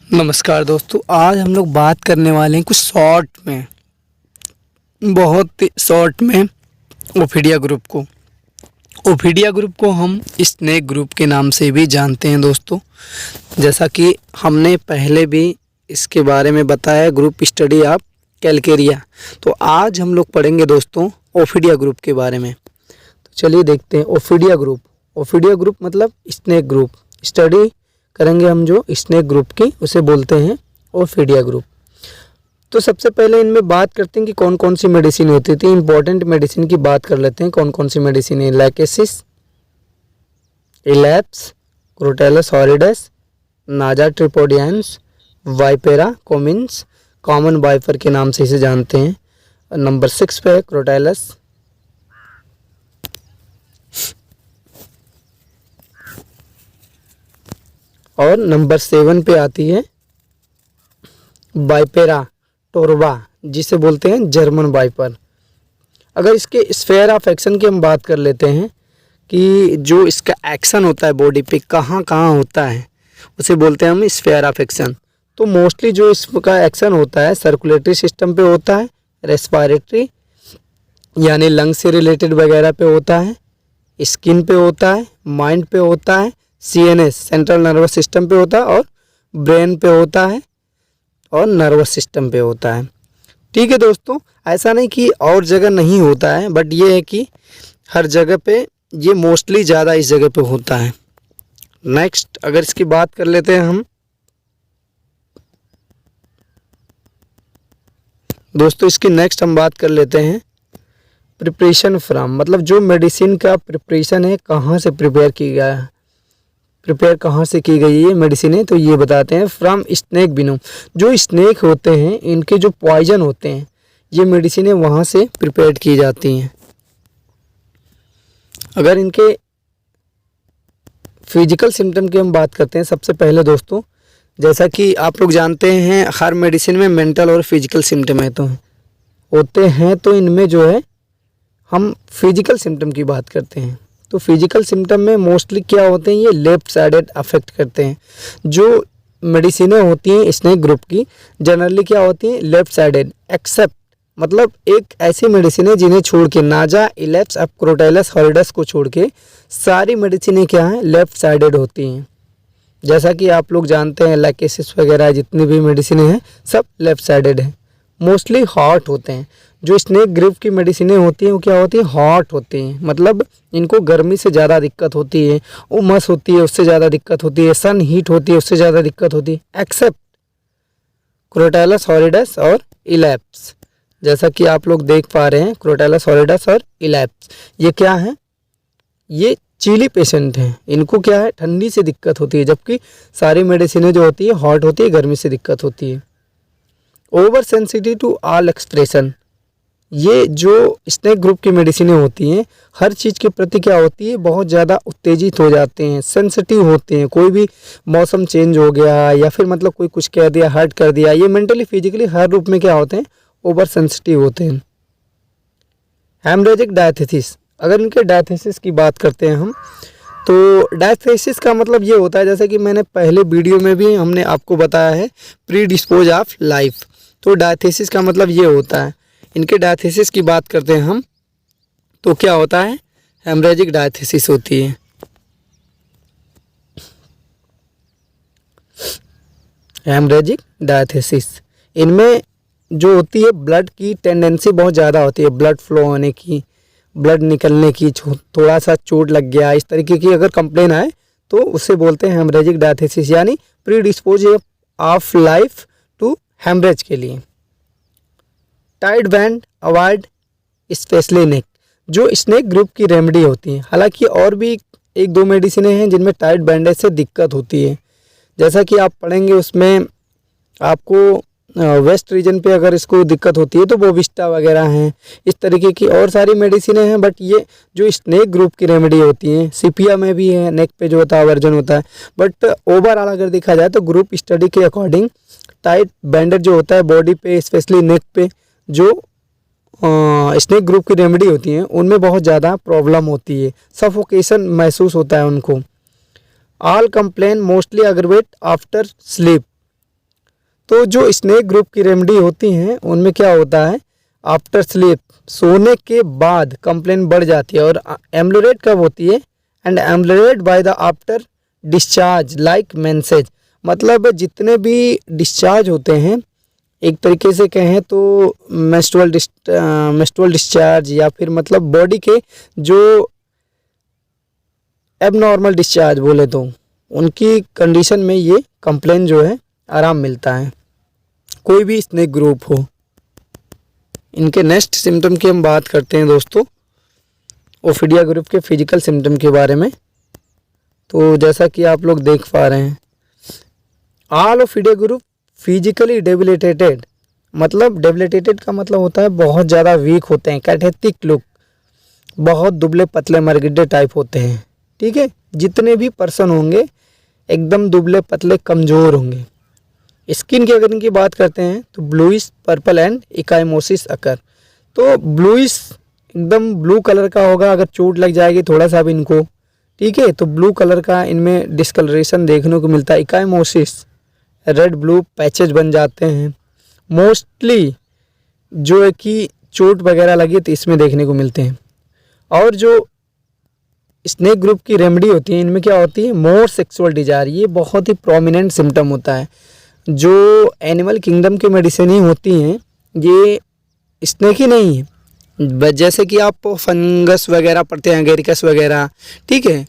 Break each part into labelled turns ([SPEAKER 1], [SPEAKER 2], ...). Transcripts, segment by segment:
[SPEAKER 1] नमस्कार दोस्तों, आज हम लोग बात करने वाले हैं कुछ बहुत शॉर्ट में ओफिडिया ग्रुप को हम स्नेक ग्रुप के नाम से भी जानते हैं दोस्तों। जैसा कि हमने पहले भी इसके बारे में बताया, ग्रुप स्टडी ऑफ कैलकेरिया। तो आज हम लोग पढ़ेंगे दोस्तों ओफिडिया ग्रुप के बारे में। तो चलिए देखते हैं ओफिडिया ग्रुप मतलब स्नेक ग्रुप। स्टडी करेंगे हम जो स्नेक ग्रुप की, उसे बोलते हैं ओफिडिया ग्रुप। तो सबसे पहले इनमें बात करते हैं कि कौन कौन सी मेडिसिन होती थी। इंपॉर्टेंट मेडिसिन की बात कर लेते हैं, कौन कौन सी मेडिसिन है। लैकेसिस, इलैप्स, क्रोटैलस हॉरिडस, नाजा ट्रिपोडियंस, वाइपेरा कोमिन्स, कॉमन वाइपर के नाम से इसे जानते हैं। नंबर 6 पे है क्रोटैलस। और नंबर 7 पे आती है वाइपेरा टोरवा, जिसे बोलते हैं जर्मन वाइपर। अगर इसके स्फेयर ऑफ एक्शन की हम बात कर लेते हैं कि जो इसका एक्शन होता है बॉडी पे कहाँ कहाँ होता है, उसे बोलते हैं हम स्फेयर ऑफ एक्शन। तो मोस्टली जो इसका एक्शन होता है सर्कुलेटरी सिस्टम पे होता है, रेस्पिरेटरी यानी लंग्स से रिलेटेड वगैरह पे होता है, स्किन पे होता है, माइंड पे होता है, CNS सेंट्रल नर्वस सिस्टम पे होता है, और ब्रेन पे होता है, और नर्वस सिस्टम पे होता है। ठीक है दोस्तों, ऐसा नहीं कि और जगह नहीं होता है, बट ये है कि हर जगह पे ये मोस्टली ज़्यादा इस जगह पे होता है। नेक्स्ट अगर इसकी बात कर लेते हैं हम दोस्तों, इसकी नेक्स्ट हम बात कर लेते हैं प्रिपरेशन फ्रॉम, मतलब जो मेडिसिन का प्रिपरेशन है कहाँ से प्रिपेयर कहाँ से की गई ये मेडिसिन है, तो ये बताते हैं फ्रॉम स्नेक बिनोम। जो स्नेक होते हैं इनके जो पॉइजन होते हैं, ये मेडिसिनें वहाँ से प्रिपेयर की जाती हैं। अगर इनके फिजिकल सिम्टम की हम बात करते हैं, सबसे पहले दोस्तों जैसा कि आप लोग जानते हैं हर मेडिसिन में मेंटल और फिजिकल सिम्टम होते हैं। तो इनमें जो है हम फिजिकल सिम्टम की बात करते हैं। तो फिजिकल सिम्टम में मोस्टली क्या होते हैं, ये लेफ्ट साइडेड अफेक्ट करते हैं। जो मेडिसिनें होती हैं स्नेक ग्रुप की जनरली क्या होती हैं, लेफ्ट साइडेड, एक्सेप्ट मतलब एक ऐसी मेडिसिन है जिन्हें छोड़ के, नाजा, इलैप्स, अब क्रोटैलस हॉरिडस को छोड़ के सारी मेडिसिनें क्या हैं, लेफ्ट साइडेड होती हैं। जैसा कि आप लोग जानते हैं लैकेसिस वगैरह जितनी भी मेडिसिनें हैं सब लेफ्ट साइडेड हैं। मोस्टली हॉट होते हैं। जो स्नेक ग्रुप की मेडिसिनें होती हैं वो क्या होती हैं, हॉट होती हैं, मतलब इनको गर्मी से ज़्यादा दिक्कत होती है, उमस होती है उससे ज़्यादा दिक्कत होती है, सन हीट होती है उससे ज़्यादा दिक्कत होती है, एक्सेप्ट क्रोटैलस हॉरिडस और इलैप्स। जैसा कि आप लोग देख पा रहे हैं क्रोटैलस हॉरिडस और इलैप्स ये क्या है, ये चिली पेशेंट हैं, इनको क्या है ठंडी से दिक्कत होती है, जबकि सारी मेडिसिनें जो होती है हॉट होती है, गर्मी से दिक्कत होती है। Over sensitive to all expression, ये जो स्नेक ग्रुप की मेडिसिनें होती हैं हर चीज़ के प्रति क्या होती है, बहुत ज़्यादा उत्तेजित हो जाते हैं, सेंसिटिव होते हैं। कोई भी मौसम चेंज हो गया या फिर मतलब कोई कुछ कह दिया, हर्ट कर दिया, ये मेंटली फिजिकली हर रूप में क्या होते हैं, ओवर सेंसिटिव होते हैं। हेमरेजिक डायथेसिस, अगर इनके डायथेसिस की बात करते हैं हम, तो डायथेसिस का मतलब ये होता है, जैसे कि मैंने पहले वीडियो में भी हमने आपको बताया है, प्री डिस्पोज ऑफ लाइफ। तो डायथेसिस का मतलब ये होता है। इनके डायथेसिस की बात करते हैं हम, तो क्या होता है, हेमरेजिक डायथेसिस होती है। हेमरेजिक डायथेसिस, इनमें जो होती है ब्लड की टेंडेंसी बहुत ज़्यादा होती है, ब्लड फ्लो होने की, ब्लड निकलने की, थोड़ा सा चोट लग गया, इस तरीके की अगर कंप्लेन आए तो उसे बोलते हैं हेमरेजिक डायथेसिस, यानी predispose of life to haemorrhage के लिए। Tight band avoid specially neck, जो स्नेक ग्रुप की रेमेडी होती हैं, हालांकि और भी 1-2 मेडिसिनें हैं जिनमें टाइट बैंडेज से दिक्कत होती है। जैसा कि आप पढ़ेंगे उसमें आपको वेस्ट रीजन पे अगर इसको दिक्कत होती है तो बोविस्टा वगैरह हैं, इस तरीके की और सारी मेडिसिनें हैं। बट ये जो स्नेक ग्रुप की रेमेडी होती हैं, सीपिया में भी है, नेक पे जो होता है वर्जन होता है। बट ओवरऑल अगर देखा जाए तो ग्रुप स्टडी के अकॉर्डिंग टाइट बैंडेज जो होता है बॉडी पे, स्पेशली नेक पे, जो स्नेक ग्रुप की रेमेडी होती हैं उनमें बहुत ज़्यादा प्रॉब्लम होती है, सफोकेशन महसूस होता है उनको। All complain mostly aggravate after sleep, तो जो स्नेक ग्रुप की रेमेडी होती हैं उनमें क्या होता है, आफ्टर स्लीप, सोने के बाद कंप्लेन बढ़ जाती है। और एम्बुलेट कब होती है, and ameliorate by the after discharge like menses, मतलब जितने भी डिस्चार्ज होते हैं, एक तरीके से कहें तो मेंस्ट्रुअल डिस्चार्ज या फिर मतलब बॉडी के जो एबनॉर्मल डिस्चार्ज बोले तो उनकी कंडीशन में ये कंप्लेन जो है आराम मिलता है, कोई भी स्नेक ग्रुप हो। इनके नेक्स्ट सिम्टम की हम बात करते हैं दोस्तों, ओफिडिया ग्रुप के फिजिकल सिम्टम के बारे में। तो जैसा कि आप लोग देख पा रहे हैं, all Ophidia group physically debilitated, मतलब डेबिलिटेटेड का मतलब होता है बहुत ज़्यादा वीक होते हैं, कैथेटिक लुक, बहुत दुबले पतले मरगिड्डे टाइप होते हैं। ठीक है, जितने भी पर्सन होंगे एकदम दुबले पतले कमज़ोर होंगे। स्किन की अगर इनकी बात करते हैं तो ब्लूइश पर्पल एंड इकाइमोसिस अकर, तो ब्लूइश एकदम ब्लू कलर का होगा अगर चोट लग जाएगी थोड़ा सा भी इनको, ठीक है, तो ब्लू कलर का इनमें डिस्कलरेशन देखने को मिलता है। इकाइमोसिस, रेड ब्लू पैचेज बन जाते हैं, मोस्टली जो है कि चोट वगैरह लगी तो इसमें देखने को मिलते हैं। और जो स्नेक ग्रुप की रेमेडी होती है इनमें क्या होती है, मोर सेक्सुअल डिजायर, ये बहुत ही प्रोमिनेंट सिम्टम होता है। जो एनिमल किंगडम की मेडिसिन ही होती हैं, ये स्नेक ही नहीं है, जैसे कि आप फंगस वगैरह पढ़ते हैं, एगेरिकस वगैरह, ठीक है,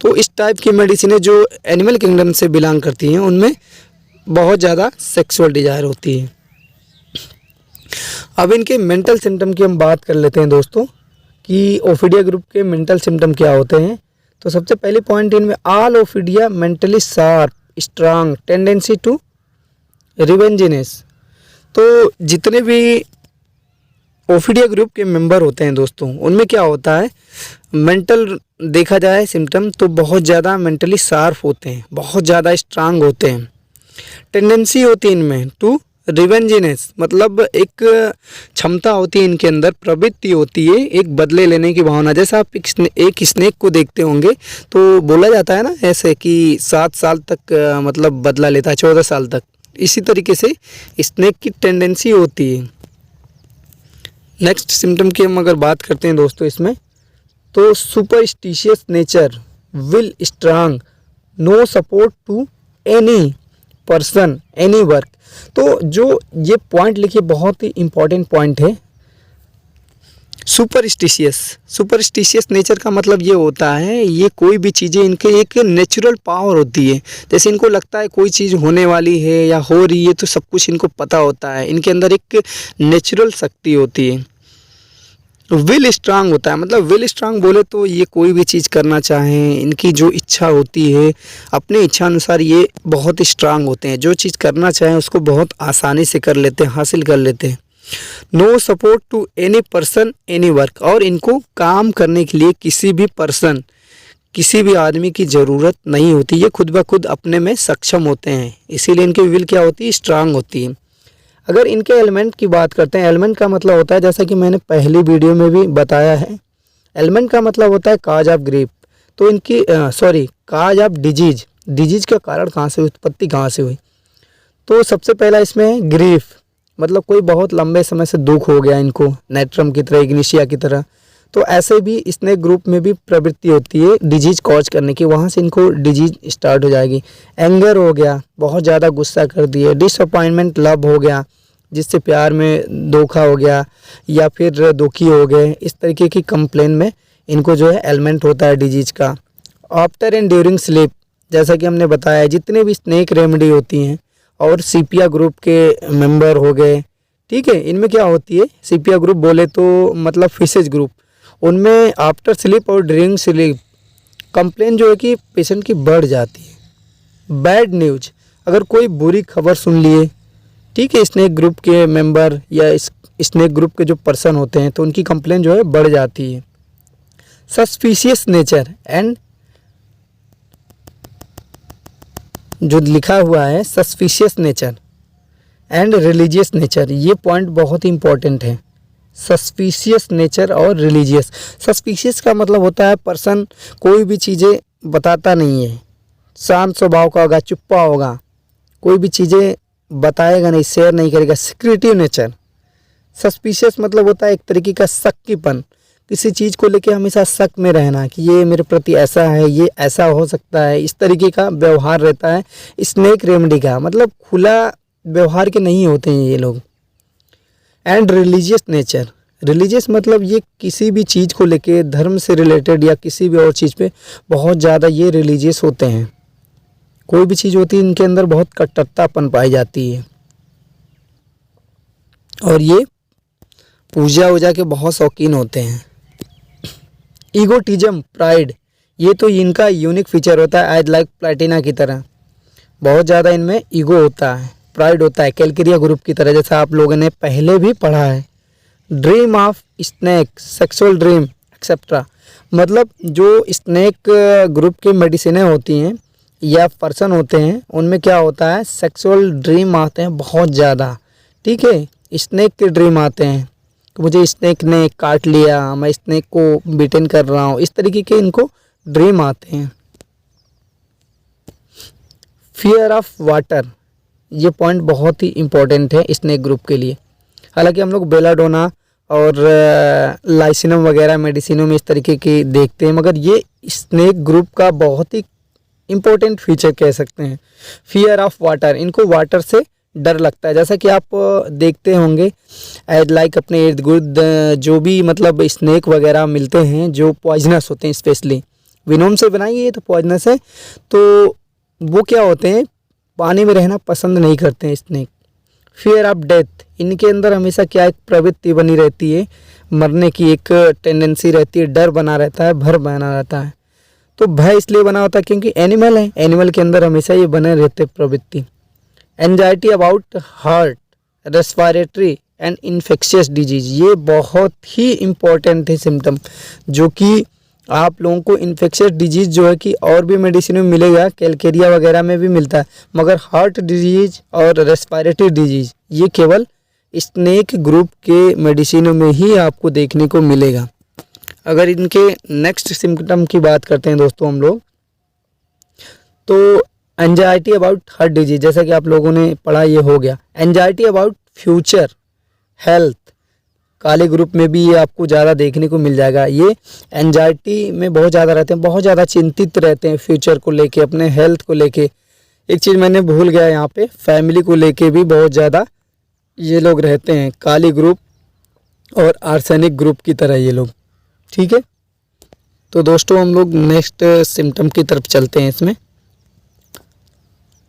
[SPEAKER 1] तो इस टाइप की मेडिसिनें जो एनिमल किंगडम से बिलोंग करती हैं उनमें बहुत ज़्यादा सेक्सुअल डिजायर होती है। अब इनके मेंटल सिम्टम की हम बात कर लेते हैं दोस्तों कि ओफिडिया ग्रुप के मेंटल सिम्टम क्या होते हैं। तो सबसे पहले पॉइंट इनमें, all ophidia mentally sharp strong tendency to revengefulness. तो जितने भी ओफिडिया ग्रुप के मेंबर होते हैं दोस्तों उनमें क्या होता है, मेंटल देखा जाए सिम्टम तो बहुत ज़्यादा मेंटली शार्प होते हैं, बहुत ज़्यादा स्ट्रांग होते हैं। टेंडेंसी होती है इनमें टू रिवेंजिनेस, मतलब एक क्षमता होती है इनके अंदर, प्रवृत्ति होती है एक बदले लेने की भावना। जैसा आप एक स्नेक को देखते होंगे तो बोला जाता है ना ऐसे कि 7 साल तक मतलब बदला लेता है, 14 साल तक, इसी तरीके से स्नेक की टेंडेंसी होती है। नेक्स्ट सिम्टम की हम अगर बात करते हैं दोस्तों इसमें, तो superstitious nature, will strong, no support to any person any work. तो जो ये पॉइंट लिखिए बहुत ही इंपॉर्टेंट पॉइंट है, सुपरस्टिशियस नेचर का मतलब ये होता है, ये कोई भी चीज़ें इनके एक नेचुरल पावर होती है। जैसे इनको लगता है कोई चीज़ होने वाली है या हो रही है तो सब कुछ इनको पता होता है, इनके अंदर एक नेचुरल शक्ति होती है। विल स्ट्रांग होता है, मतलब विल स्ट्रांग बोले तो ये कोई भी चीज़ करना चाहें, इनकी जो इच्छा होती है अपनी इच्छा अनुसार ये बहुत स्ट्रांग होते हैं, जो चीज़ करना चाहें उसको बहुत आसानी से कर लेते हैं, हासिल कर लेते हैं। No support to any person any work, और इनको काम करने के लिए किसी भी पर्सन किसी भी आदमी की ज़रूरत नहीं होती, ये खुद ब खुद अपने में सक्षम होते हैं, इसीलिए इनकी विल क्या होती है, स्ट्रांग होती है। अगर इनके एलिमेंट की बात करते हैं, एलिमेंट का मतलब होता है जैसा कि मैंने पहली वीडियो में भी बताया है, एलिमेंट का मतलब होता है काज ऑफ ग्रीफ। तो इनकी काज ऑफ डिजीज का कारण कहाँ से, उत्पत्ति कहाँ से हुई, तो सबसे पहला इसमें है ग्रीफ, मतलब कोई बहुत लंबे समय से दुख हो गया इनको, नेट्रम की तरह, इग्निशिया की तरह। तो ऐसे भी स्नेक ग्रुप में भी प्रवृत्ति होती है डिजीज कॉज करने की, वहाँ से इनको डिजीज स्टार्ट हो जाएगी। एंगर हो गया, बहुत ज़्यादा गुस्सा कर दिए। डिसअपॉइंटमेंट, लव हो गया, जिससे प्यार में धोखा हो गया या फिर दुखी हो गए, इस तरीके की कंप्लेन में इनको जो है एलिमेंट होता है डिजीज का। आफ्टर एंड ड्यूरिंग स्लीप, जैसा कि हमने बताया, जितने भी स्नेक रेमेडी होती हैं और सीपिया ग्रुप के मेंबर हो गए, ठीक है, इनमें क्या होती है, सीपिया ग्रुप बोले तो मतलब फिशेज ग्रुप, उनमें आफ्टर स्लीप और ड्यूरिंग स्लीप कंप्लेन जो है कि पेशेंट की बढ़ जाती है। बैड न्यूज, अगर कोई बुरी खबर सुन लिए, ठीक है, स्नेक ग्रुप के मेंबर या स्नेक ग्रुप के जो पर्सन होते हैं तो उनकी कंप्लेन जो है बढ़ जाती है। सस्पिशियस नेचर एंड, जो लिखा हुआ है suspicious nature and religious nature, ये पॉइंट बहुत ही इंपॉर्टेंट है। सस्पिशियस नेचर और रिलीजियस, सस्पिशियस का मतलब होता है पर्सन कोई भी चीज़ें बताता नहीं है, शांत स्वभाव का होगा, चुप्पा होगा, कोई भी चीज़ें बताएगा नहीं, शेयर नहीं करेगा। सिक्रेटिव नेचर, सस्पिशियस मतलब होता है एक तरीके का शक्कीपन, किसी चीज़ को लेके हमेशा शक में रहना कि ये मेरे प्रति ऐसा है, ये ऐसा हो सकता है, इस तरीके का व्यवहार रहता है। स्नेक रेमेडी का मतलब खुला व्यवहार के नहीं होते हैं ये लोग। एंड रिलीजियस नेचर, रिलीजियस मतलब ये किसी भी चीज़ को लेके, धर्म से रिलेटेड या किसी भी और चीज़ पे बहुत ज़्यादा ये रिलीजियस होते हैं। कोई भी चीज़ होती है इनके अंदर बहुत कट्टरतापन पाई जाती है। और ये पूजा वूजा के बहुत शौकीन होते हैं। ईगोटिज्म, प्राइड, ये तो इनका यूनिक फीचर होता है। एज लाइक प्लैटिना की तरह बहुत ज़्यादा इनमें ईगो होता है, प्राइड होता है, कैलकेरिया ग्रुप की तरह, जैसा आप लोगों ने पहले भी पढ़ा है। Dream of snake, sexual dream etcetera, मतलब जो स्नेक ग्रुप की मेडिसिनें होती हैं या पर्सन होते हैं उनमें क्या होता है, सेक्सुअल ड्रीम आते हैं बहुत ज़्यादा। ठीक है, स्नेक के ड्रीम आते हैं कि मुझे स्नेक ने काट लिया, मैं स्नेक को बिटेन कर रहा हूँ, इस तरीके के इनको ड्रीम आते हैं। फियर ऑफ वाटर, ये पॉइंट बहुत ही इम्पोर्टेंट है स्नेक ग्रुप के लिए। हालांकि हम लोग बेलाडोना और लाइसिनम वगैरह मेडिसिनों में इस तरीके के देखते हैं, मगर ये स्नेक ग्रुप का बहुत ही इम्पोर्टेंट फीचर कह सकते हैं। फियर ऑफ वाटर, इनको वाटर से डर लगता है। जैसा कि आप देखते होंगे एज लाइक अपने इर्द गिर्द जो भी मतलब स्नेक वगैरह मिलते हैं जो पॉइजनस होते हैं, स्पेशली विनोम से बनाई ये तो पॉइजनस है, तो वो क्या होते हैं, पानी में रहना पसंद नहीं करते हैं स्नेक। फियर ऑफ डेथ, इनके अंदर हमेशा क्या एक प्रवृत्ति बनी रहती है, मरने की एक टेंडेंसी रहती है, डर बना रहता है, भय बना रहता है। तो भय इसलिए बना होता है क्योंकि एनिमल है, एनिमल के अंदर हमेशा ये बने रहते प्रवृत्ति। Anxiety about heart, respiratory and infectious disease, ये बहुत ही इम्पोर्टेंट है सिम्टम, जो कि आप लोगों को इन्फेक्शियस डिजीज जो है कि और भी मेडिसिन में मिलेगा, कैलकेरिया वगैरह में भी मिलता है, मगर हार्ट डिजीज और रेस्पिरेटरी डिजीज ये केवल स्नेक ग्रुप के मेडिसिनों में ही आपको देखने को मिलेगा। अगर इनके नेक्स्ट सिम्टम की बात करते हैं दोस्तों हम लोग, तो एंजाइटी अबाउट हार्ट डिजीज, जैसा कि आप लोगों ने पढ़ा ये हो गया। एंजाइटी अबाउट फ्यूचर हेल्थ, काले ग्रुप में भी ये आपको ज़्यादा देखने को मिल जाएगा। ये एंजाइटी में बहुत ज़्यादा रहते हैं, बहुत ज़्यादा चिंतित रहते हैं फ्यूचर को लेके, अपने हेल्थ को लेके। एक चीज़ मैंने भूल गया यहाँ पे, फैमिली को लेके भी बहुत ज़्यादा ये लोग रहते हैं, काली ग्रुप और आर्सेनिक ग्रुप की तरह ये लोग। ठीक है, तो दोस्तों हम लोग नेक्स्ट सिम्टम की तरफ चलते हैं। इसमें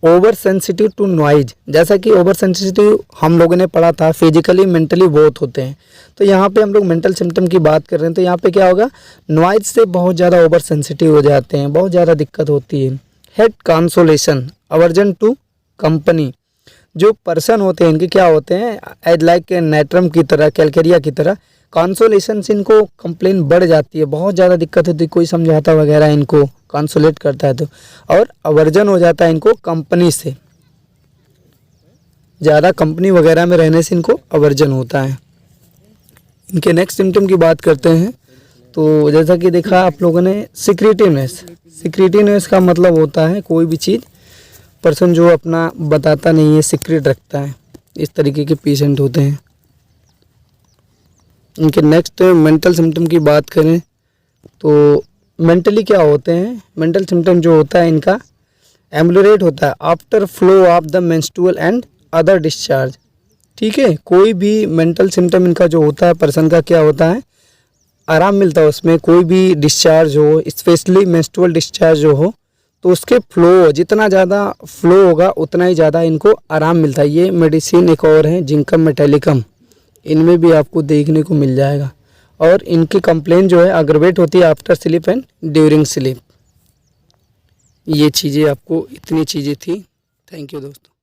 [SPEAKER 1] ओवर सेंसिटिव टू नॉइज, जैसा कि ओवर सेंसिटिव हम लोगों ने पढ़ा था, फिजिकली मेंटली बहुत होते हैं। तो यहाँ पे हम लोग मेंटल सिम्टम की बात कर रहे हैं, तो यहाँ पे क्या होगा, नॉइज से बहुत ज़्यादा ओवर सेंसिटिव हो जाते हैं, बहुत ज़्यादा दिक्कत होती है। Head consolation, aversion to company, जो पर्सन होते हैं इनके क्या होते हैं, एज लाइक नेट्रम की तरह, कैलकेरिया की तरह, कॉन्सोलेशन से इनको कंप्लेन बढ़ जाती है, बहुत ज़्यादा दिक्कत होती है, कोई समझाता वगैरह इनको कॉन्सोलेट करता है तो, और अवर्जन हो जाता है इनको कंपनी से, ज़्यादा कंपनी वगैरह में रहने से इनको अवर्जन होता है। इनके नेक्स्ट सिम्टम की बात करते हैं, तो जैसा कि देखा आप लोगों ने, सिक्रेटिवनेस, सिक्रेटिवनेस का मतलब होता है कोई भी चीज़ पर्सन जो अपना बताता नहीं है, सीक्रेट रखता है, इस तरीके के पेशेंट होते हैं। इनके नेक्स्ट मेंटल सिम्टम की बात करें तो मेंटली क्या होते हैं, मेंटल सिम्टम जो होता है इनका एम्बुलरेट होता है after flow of the menstrual and other discharge. ठीक है, कोई भी मेंटल सिम्टम इनका जो होता है पर्सन का क्या होता है, आराम मिलता है उसमें, कोई भी डिस्चार्ज हो, स्पेशली मेंस्ट्रुअल डिस्चार्ज जो हो, तो उसके फ्लो, जितना ज़्यादा फ्लो होगा उतना ही ज़्यादा इनको आराम मिलता है। ये मेडिसिन एक और है जिंकम मेटालिकम, इनमें भी आपको देखने को मिल जाएगा। और इनकी कंप्लेन जो है अग्रवेट होती है after sleep and during sleep. ये चीज़ें आपको, इतनी चीज़ें थी। थैंक यू दोस्तों।